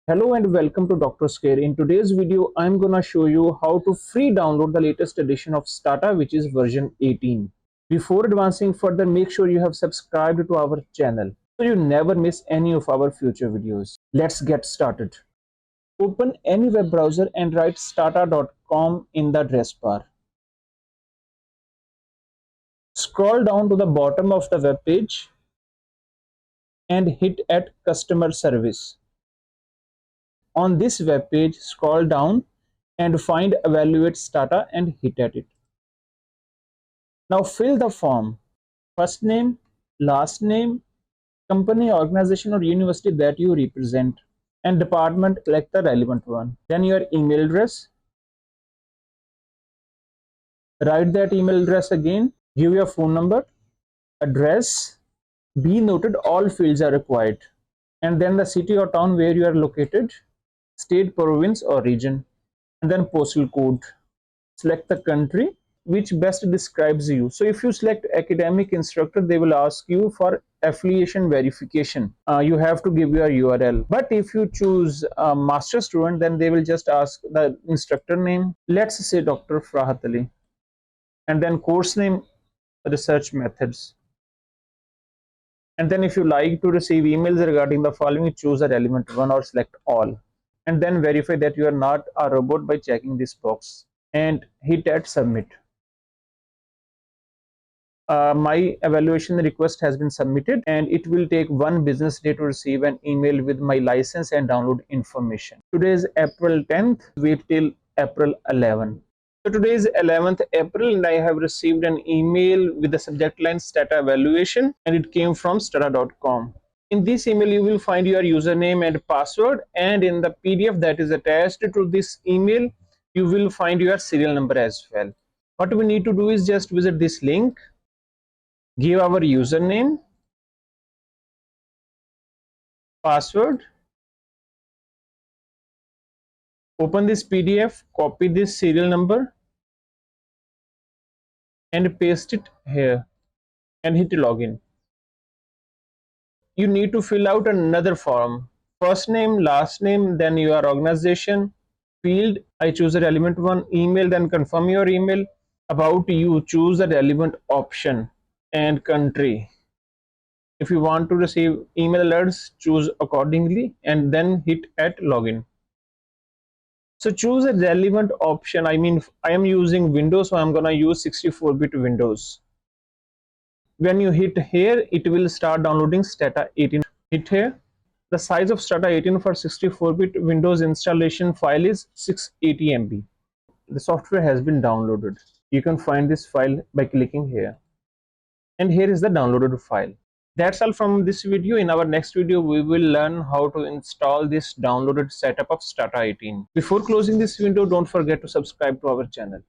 Hello and welcome to Doctor's Care. In today's video, I'm gonna show you how to free download the latest edition of Stata, which is version 18. Before advancing further, make sure you have subscribed to our channel so you never miss any of our future videos. Let's get started. Open any web browser and write stata.com in the address bar. Scroll down to the bottom of the web page and hit at Customer Service. On this web page, scroll down and find Evaluate Stata and hit at it. Now fill the form: first name, last name, company, organization or university that you represent, and department, select the relevant one. Then your email address, write that email address again, give your phone number, address. Be noted all fields are required, and then the city or town where you are located, state, province or region, and then postal code. Select the country which best describes you. So if you select academic instructor, they will ask you for affiliation verification. You have to give your URL. But if you choose a master student, then they will just ask the instructor name. Let's say Dr. Farahat Ali, and then course name, research methods. And then if you like to receive emails regarding the following, choose a relevant one or select all, and then verify that you are not a robot by checking this box and hit at submit. My evaluation request has been submitted, and it will take 1 business day to receive an email with my license and download information. Today is April 10th, wait till April 11th. So today is 11th April and I have received an email with the subject line Stata evaluation, and it came from stata.com. In this email you will find your username and password, and in the PDF that is attached to this email you will find your serial number as well. What we need to do is just visit this link, give our username, password, open this PDF, copy this serial number and paste it here and hit login. You need to fill out another form: first name, last name, then your organization, field, I choose a relevant one, email, then confirm your email, about you, choose a relevant option, and country. If you want to receive email alerts, choose accordingly and then hit at login. So choose a relevant option. I am using Windows, so I'm gonna use 64-bit Windows. When you hit here, it will start downloading Stata 18. Hit here. The size of Stata 18 for 64-bit Windows installation file is 680 MB. The software has been downloaded. You can find this file by clicking here. And here is the downloaded file. That's all from this video. In our next video, we will learn how to install this downloaded setup of Stata 18. Before closing this window, don't forget to subscribe to our channel.